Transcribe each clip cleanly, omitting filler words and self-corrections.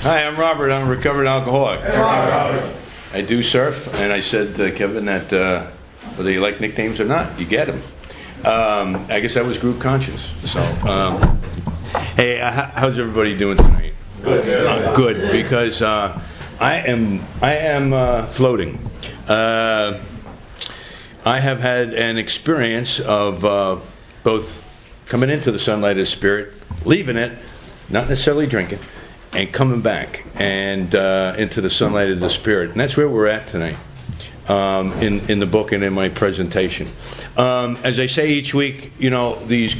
Hi, I'm Robert. I'm a recovered alcoholic. Hey, Robert. I do surf, and I said to Kevin that whether you like nicknames or not, you get them. I guess that was group conscience. So, hey, how's everybody doing tonight? Good. Good, because I am floating. I have had an experience of both coming into the sunlight of the Spirit, leaving it, not necessarily drinking, and coming back and into the sunlight of the Spirit. And that's where we're at tonight in the book and in my presentation. As I say each week, you know, these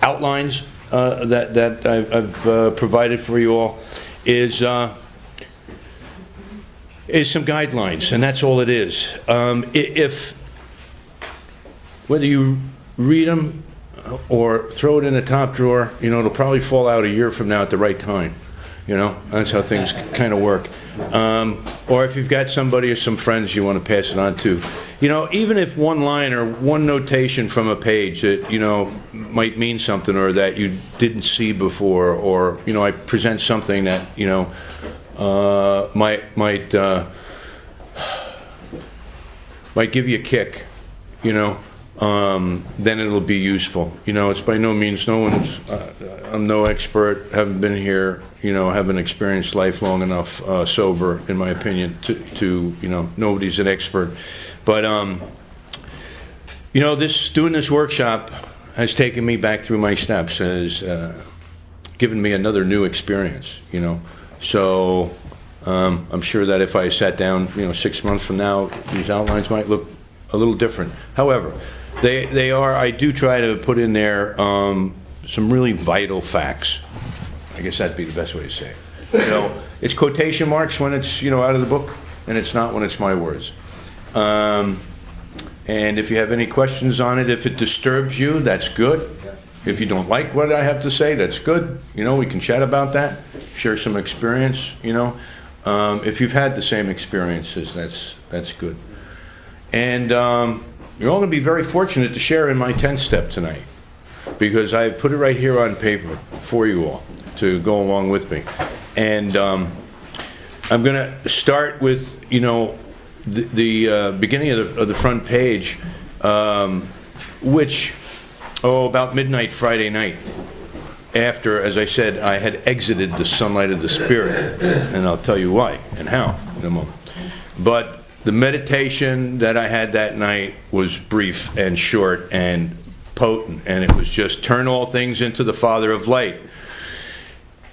outlines that I've provided for you all is some guidelines, and that's all it is. If whether you read them or throw it in the top drawer, you know, it'll probably fall out a year from now at the right time. You know, that's how things kind of work. Or if you've got somebody or some friends you want to pass it on to. You know, even if one line or one notation from a page that, you know, might mean something or that you didn't see before, or, you know, I present something that, you know, might give you a kick, you know, then it'll be useful. You know, it's by no means, I'm no expert, haven't been here, you know, haven't experienced life long enough sober, in my opinion, to you know, nobody's an expert. But, you know, doing this workshop has taken me back through my steps, has given me another new experience, you know. So, I'm sure that if I sat down, you know, 6 months from now, these outlines might look a little different. However, they are, I do try to put in there some really vital facts. I guess that'd be the best way to say it. You know, it's quotation marks when it's, you know, out of the book, and it's not when it's my words. And if you have any questions on it, if it disturbs you, that's good. If you don't like what I have to say, that's good. You know, we can chat about that, share some experience, you know. If you've had the same experiences, that's good. And you're all going to be very fortunate to share in my 10th step tonight, because I put it right here on paper for you all to go along with me. And I'm going to start with, you know, the beginning of the front page, which, about midnight Friday night, after, as I said, I had exited the sunlight of the Spirit. And I'll tell you why and how in a moment. But the meditation that I had that night was brief and short and potent, and it was just turn all things into the Father of Light.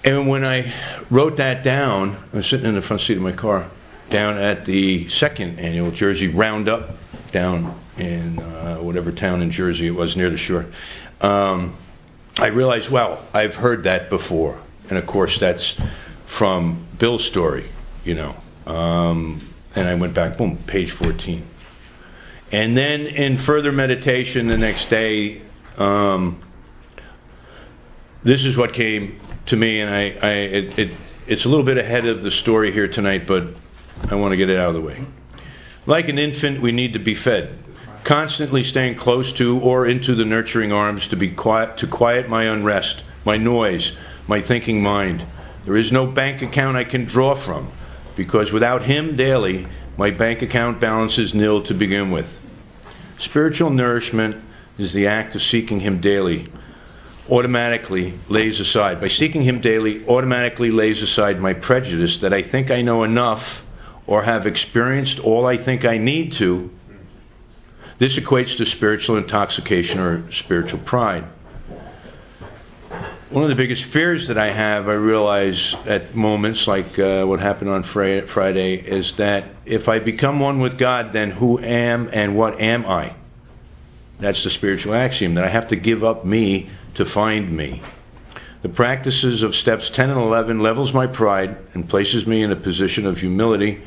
And when I wrote that down, I was sitting in the front seat of my car down at the second annual Jersey Roundup down in whatever town in Jersey it was near the shore. I realized, well, I've heard that before. And of course that's from Bill's story, you know. And I went back, boom, page 14. And then in further meditation the next day, this is what came to me, and it's a little bit ahead of the story here tonight, but I want to get it out of the way. Like an infant, we need to be fed, constantly staying close to or into the nurturing arms to be quiet, to quiet my unrest, my noise, my thinking mind. There is no bank account I can draw from, because without Him daily, my bank account balance is nil to begin with. Spiritual nourishment is the act of seeking Him daily. Automatically lays aside. By seeking Him daily, automatically lays aside my prejudice that I think I know enough or have experienced all I think I need to. This equates to spiritual intoxication or spiritual pride. One of the biggest fears that I have, I realize at moments like what happened on Friday, is that if I become one with God, then who am and what am I? That's the spiritual axiom, that I have to give up me to find me. The practices of steps 10 and 11 levels my pride and places me in a position of humility,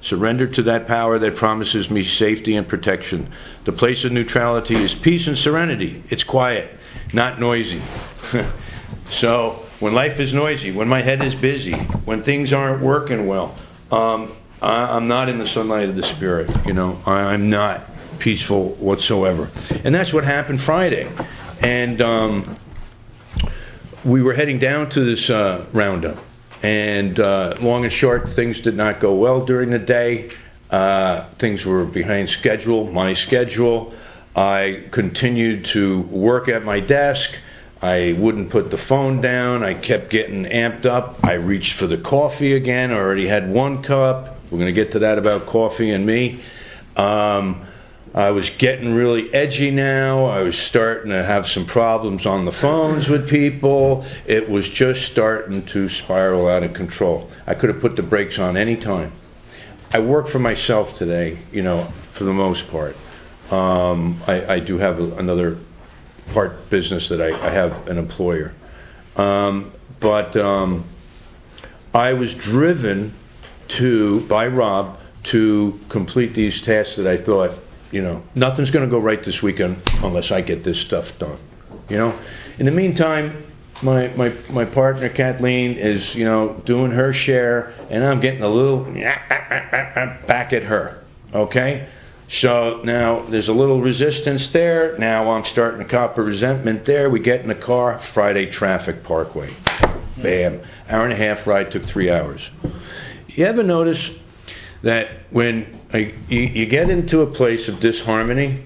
surrender to that power that promises me safety and protection. The place of neutrality is peace and serenity. It's quiet, not noisy. So when life is noisy, when my head is busy, when things aren't working well, I'm not in the sunlight of the Spirit. You know, I'm not peaceful whatsoever. And that's what happened Friday. And we were heading down to this roundup. And long and short, things did not go well during the day. Things were behind schedule, my schedule. I continued to work at my desk. I wouldn't put the phone down. I kept getting amped up. I reached for the coffee again. I already had one cup. We're going to get to that about coffee and me. I was getting really edgy now. I was starting to have some problems on the phones with people. It was just starting to spiral out of control. I could have put the brakes on any time. I work for myself today, for the most part. I do have another part business that I have an employer. But I was driven by Rob to complete these tasks that I thought, nothing's going to go right this weekend unless I get this stuff done. In the meantime, my partner Kathleen is doing her share, and I'm getting a little back at her. Okay, so now there's a little resistance there. Now I'm starting to cop a resentment there. We get in the car, Friday Traffic Parkway, bam, hour and a half ride, took 3 hours. You ever notice that when you get into a place of disharmony,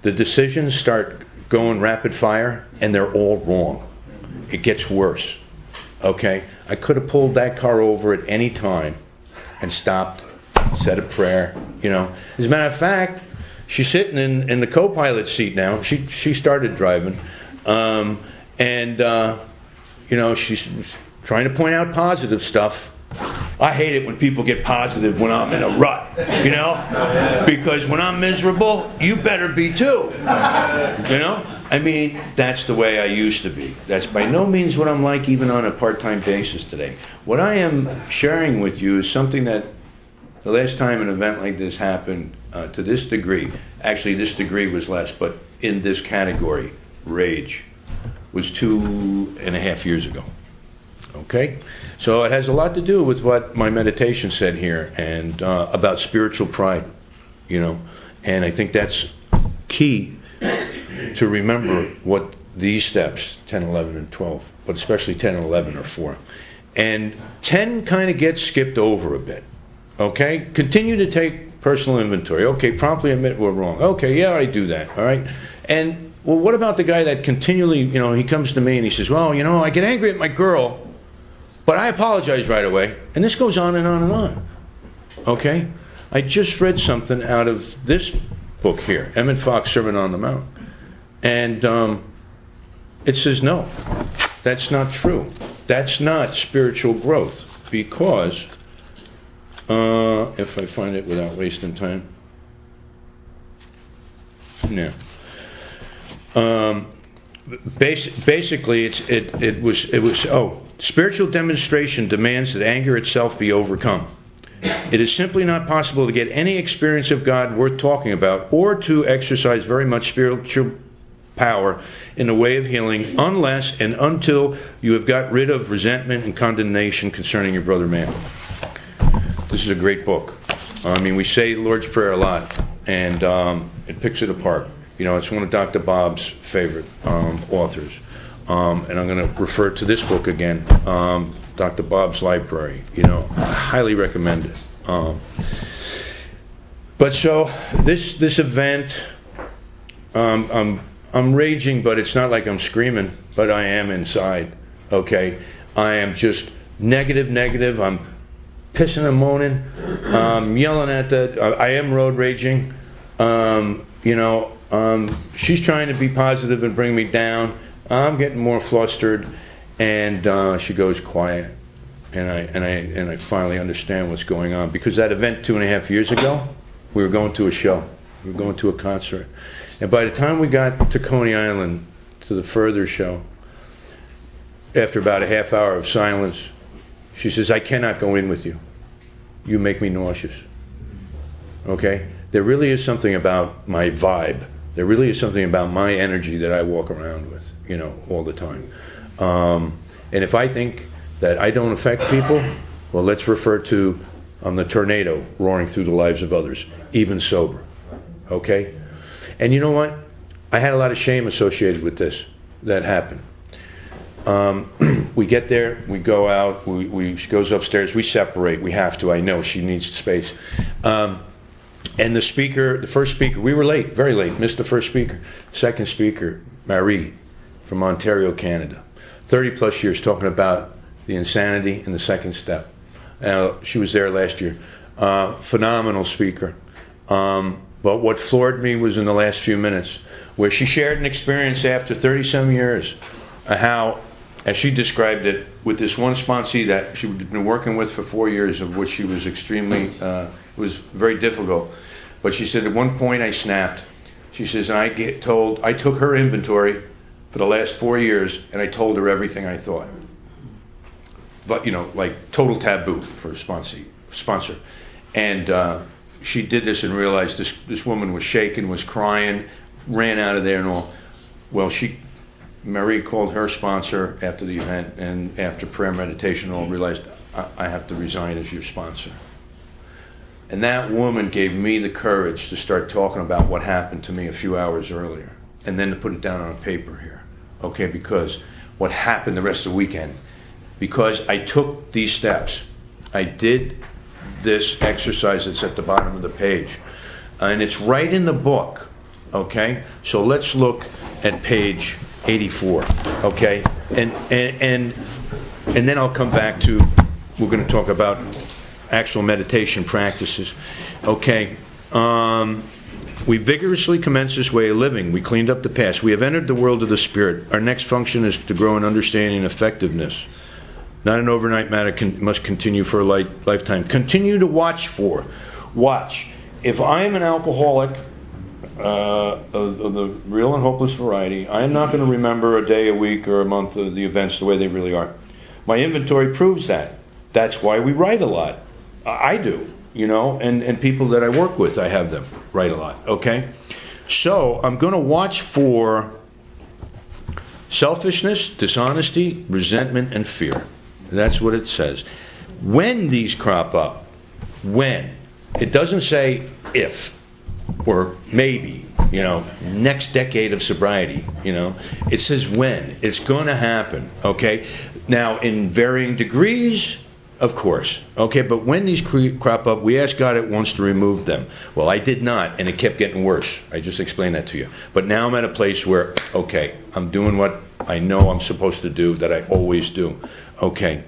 the decisions start going rapid fire, and they're all wrong. It gets worse. Okay? I could have pulled that car over at any time and stopped, said a prayer, As a matter of fact, she's sitting in the co-pilot seat now. She started driving. She's trying to point out positive stuff. I hate it when people get positive when I'm in a rut, because when I'm miserable, you better be too, that's the way I used to be. That's by no means what I'm like even on a part-time basis today. What I am sharing with you is something that the last time an event like this happened to this degree, actually this degree was less, but in this category, rage, was 2.5 years ago. Okay, so it has a lot to do with what my meditation said here, and about spiritual pride, and I think that's key to remember what these steps, 10, 11, and 12, but especially 10 and 11 are for. And 10 kind of gets skipped over a bit. Okay, continue to take personal inventory. Okay, promptly admit we're wrong. Okay, yeah, I do that. All right, and well, what about the guy that continually, he comes to me and he says, well, I get angry at my girl, but I apologize right away. And this goes on and on and on. Okay? I just read something out of this book here, Emmett Fox, Sermon on the Mount. And it says, no, that's not true. That's not spiritual growth. Because, if I find it without wasting time. No. Basically, it was spiritual demonstration demands that anger itself be overcome. It is simply not possible to get any experience of God worth talking about, or to exercise very much spiritual power in the way of healing, unless and until you have got rid of resentment and condemnation concerning your brother man. This is a great book. We say the Lord's Prayer a lot, and it picks it apart. It's one of Dr. Bob's favorite authors. And I'm going to refer to this book again, Dr. Bob's Library. I highly recommend it. But so this event, I'm raging, but it's not like I'm screaming, but I am inside. Okay, I am just negative. I'm pissing and moaning. I'm yelling at I am road raging. She's trying to be positive and bring me down. I'm getting more flustered, and she goes quiet, and I finally understand what's going on, because that event 2.5 years ago, we were going to a show, we were going to a concert, and by the time we got to Coney Island to the further show, after about a half hour of silence, she says, I cannot go in with you. You make me nauseous. Okay? There really is something about my vibe. There really is something about my energy that I walk around with, all the time. And if I think that I don't affect people, well, let's refer to the tornado roaring through the lives of others, even sober. Okay? And you know what? I had a lot of shame associated with this that happened. We get there, we go out, she goes upstairs, we separate, we have to, I know, she needs space. And the first speaker, we were late, very late, missed the first speaker. Second speaker, Marie from Ontario, Canada. 30 plus years talking about the insanity and the second step. She was there last year. Phenomenal speaker. But what floored me was in the last few minutes, where she shared an experience after 30-some years, how, as she described it, with this one sponsee that she had been working with for 4 years, of which she was extremely, it was very difficult. But she said, at one point I snapped. She says, and I took her inventory for the last 4 years, and I told her everything I thought. But, like total taboo for a sponsor. And she did this and realized this woman was shaken, was crying, ran out of there and all. Well, Marie called her sponsor after the event, and after prayer, meditation, and all, realized, I have to resign as your sponsor. And that woman gave me the courage to start talking about what happened to me a few hours earlier, and then to put it down on paper here. Okay, because what happened the rest of the weekend, because I took these steps, I did this exercise that's at the bottom of the page, and it's right in the book. Okay, so let's look at page 84. Okay, and then I'll come back to, we're going to talk about actual meditation practices. Okay, we vigorously commenced this way of living. We cleaned up the past. We have entered the world of the spirit. Our next function is to grow in understanding and effectiveness. Not an overnight matter, must continue for a lifetime. Continue to watch. If I am an alcoholic of the real and hopeless variety, I am not going to remember a day, a week, or a month of the events the way they really are. My inventory proves that. That's why we write a lot. I do, and people that I work with, I have them write a lot, okay? So I'm going to watch for selfishness, dishonesty, resentment, and fear. That's what it says. When these crop up, when. It doesn't say if or maybe, next decade of sobriety, It says when. It's going to happen, okay? Now, in varying degrees, of course, okay? But when these crop up, we ask God at once to remove them. Well, I did not, and it kept getting worse. I just explained that to you. But now I'm at a place where, okay, I'm doing what I know I'm supposed to do, that I always do. Okay.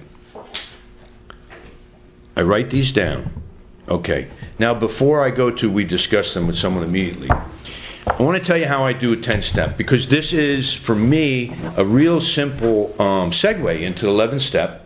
I write these down. Okay. Now, before I go to we discuss them with someone immediately, I want to tell you how I do a 10-step, because this is, for me, a real simple segue into the 11th step,